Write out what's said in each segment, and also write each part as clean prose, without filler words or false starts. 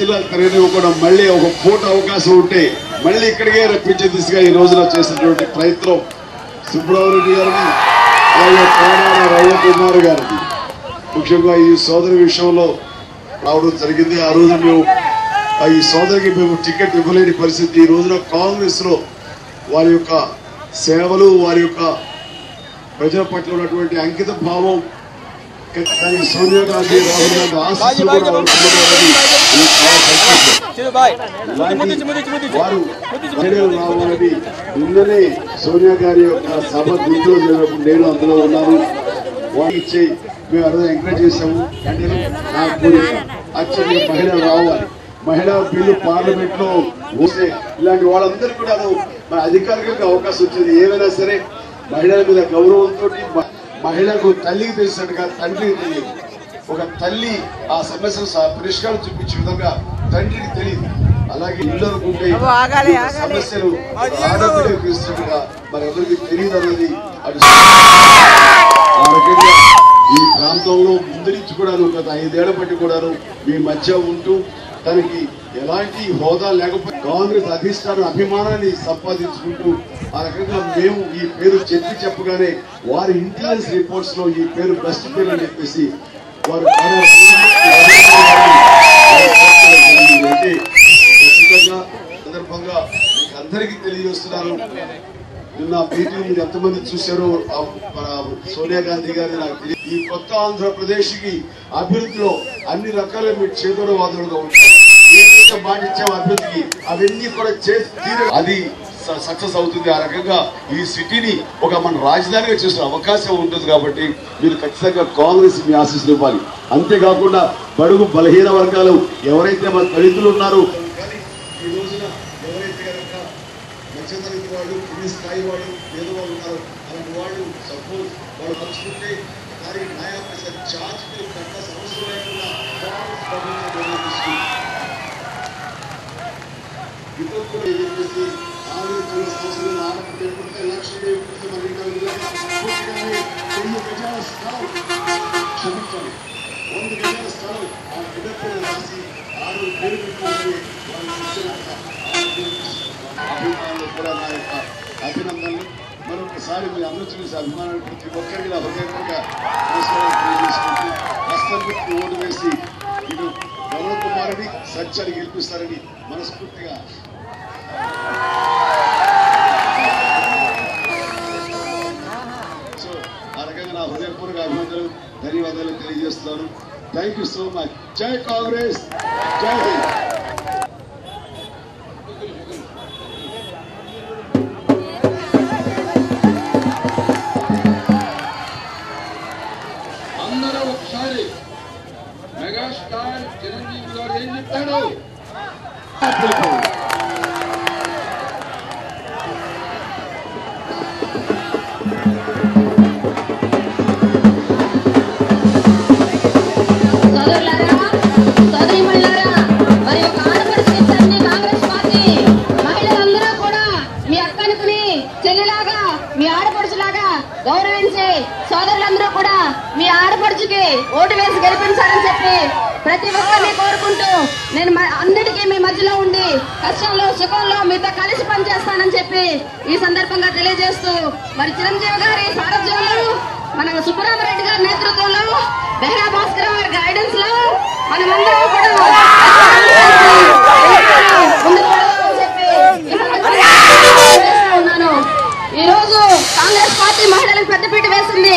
జిల్లాలు తిరగనివ్వకుండా మళ్ళీ ఒక పూట అవకాశం ఉంటే మళ్ళీ ఇక్కడికే రప్పించే దిశగా ఈ రోజున చేసినటువంటి ప్రయత్నం సుబ్రహ్మణ్య గారిని అలాగే కోడాల రవికుమార్ గారిని ముఖ్యంగా ఈ సోదరి విషయంలో రావడం జరిగింది. ఆ రోజు మేము ఈ సోదరికి మేము టికెట్ ఇవ్వలేని పరిస్థితి. ఈ రోజున కాంగ్రెస్ లో వారి యొక్క సేవలు వారి యొక్క ప్రజల పట్ల ఉన్నటువంటి అంకిత భావం సోనియా గాంధీ రాహుల్ గాంధీ ఆశీస్సులు వారు రావాలని నిన్ననే సోనియా గారి యొక్క సభ దీంట్లో నేను అందులో ఉన్నాను. వారికి మేము అర్థం ఎంకరేజ్ చేశాము. నాకు అచ్చంగా మహిళలు రావాలి, మహిళా బిల్లు పార్లమెంట్ లో వస్తే ఇలాంటి వాళ్ళందరూ కూడా అధికారికంగా అవకాశం వచ్చింది. ఏమైనా సరే మహిళల మీద గౌరవంతో మహిళకు తల్లికి తెలిసినట్టుగా తండ్రికి తెలియదు. ఒక తల్లి ఆ సమస్యను పరిష్కారం చూపించే విధంగా తండ్రికి తెలియదు. అలాగే ఇల్లు అనుకుంటే సమస్యలు ఆడపిల్లకి తెలిసినట్టుగా మరి ఎవరికి తెలియదు అనేది ఆ రకంగా ఈ ప్రాంతంలో ముందు నుంచి కూడా గత 5 ఏళ్ల బట్టి కూడా మీ మధ్య ఉంటూ తనకి ఎలాంటి హోదా లేకపోతే కాంగ్రెస్ అధిష్టాన అభిమానాన్ని సంపాదించుకుంటూ ఆ రకంగా మేము ఈ పేరు చెప్పగానే వారి ఇంటెలిజెన్స్ రిపోర్ట్స్ లో ఈ పేరు బెస్ట్ పేరు అని చెప్పేసి వారు అంటే ఖచ్చితంగా సందర్భంగా మీకు అందరికీ తెలియజేస్తున్నారు. నిన్న మీటింగ్ మీరు ఎంతమంది చూశారో మన సోనియా గాంధీ గారి నాకు తెలియదు. ఈ కొత్త ఆంధ్రప్రదేశ్ కి అభివృద్ధిలో అన్ని రకాల మీరు చేదోడవాదులుగా ఉంటారు. ఏదైతే మాట ఇచ్చామో అభివృద్ధికి అవన్నీ కూడా చేసి అది సక్సెస్ అవుతుంది. ఆ రకంగా ఈ సిటీని ఒక మన రాజధానిగా చేసే అవకాశం ఉంటుంది. కాబట్టి మీరు ఖచ్చితంగా కాంగ్రెస్ మీ ఆశీస్సులు ఇవ్వాలి. అంతేకాకుండా బడుగు బలహీన వర్గాలు ఎవరైతే మన దళితులు ఉన్నారో ఈ రోజున ఎవరైతే కనుక మధ్యతరగతి వాళ్ళు కింది స్థాయి వాళ్ళు పేదవాళ్ళు ఉన్నారో అలాంటి వాళ్ళు సపోజ్ వాళ్ళు పంచుకుంటే దానికి న్యాయ ఛార్జ్ కట్టాల్సిన అవసరం లేకుండా చెప్పేసి 4 సంవత్సరాలు ఆడపిల్ల ఎప్పుడైతే లక్ష్యం ఎప్పుడైతే మరి 1000 గజాల స్థలం క్షమించాలి 100 గజాల స్థలం ఆ బిడ్డ రాసి 6 పేరు పెట్టుకుంటే అభిమానులు కూడా నా యొక్క అభినందనలు. మరొకసారి మీ అందరూ చూసి అభిమానులు ప్రతి ఒక్కరికి నా హృదయపూర్వక నమస్కారం తెలియజేసుకుంటూ హస్తం పెట్టి ఓటు వేసి ఇటు రమణ కుమారుని సత్యాన్ని గెలిపిస్తారని మనస్ఫూర్తిగా సో ఆ రకంగా నా హృదయపూర్వక అభినందనలు ధన్యవాదాలు తెలియజేస్తున్నాను. Thank you so much. జై కాంగ్రెస్, జై హింద్. అందరూ ఒకసారి మెగాస్టార్ చిరంజీవి గారు ఏం చెప్తాడు? గౌరవించి సోదరులందరూ కూడా మీ ఆడపడుచుకి ఓటు వేసి గెలిపించాలని చెప్పి ప్రతి ఒక్కరిని కోరుకుంటూ నేను అందరికీ మీ మధ్యలో ఉండి కష్టంలో సుఖంలో మీతో కలిసి పనిచేస్తానని చెప్పి ఈ సందర్భంగా తెలియజేస్తూ మరి చిరంజీవి గారి సారథ్యంలో మన సుబ్బరామరెడ్డి గారి నేతృత్వంలో బెహరా భాస్కర్ గారి గైడెన్స్ లో మనమందరం కూడా ఉన్నాను. ఈ రోజు కాంగ్రెస్ పార్టీ మహిళలకు పెద్దపీట వేసింది.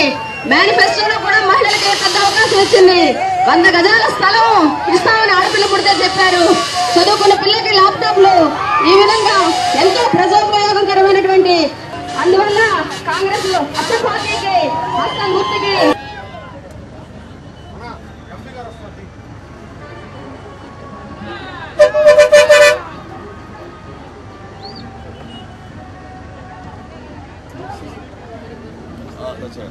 మేనిఫెస్టోలో కూడా మహిళలకి పెద్ద అవకాశం ఇచ్చింది. 100 గజాల స్థలం ఇస్తామని ఆడపిల్ల పుడితే చెప్పారు. చదువుకున్న పిల్లలకి ల్యాప్టాప్లు ఈ విధంగా ఎంతో ప్రజోపయోగకరమైనటువంటి అందువల్ల కాంగ్రెస్ అత్త పార్టీకి హస్తం గుర్తుకి That's right.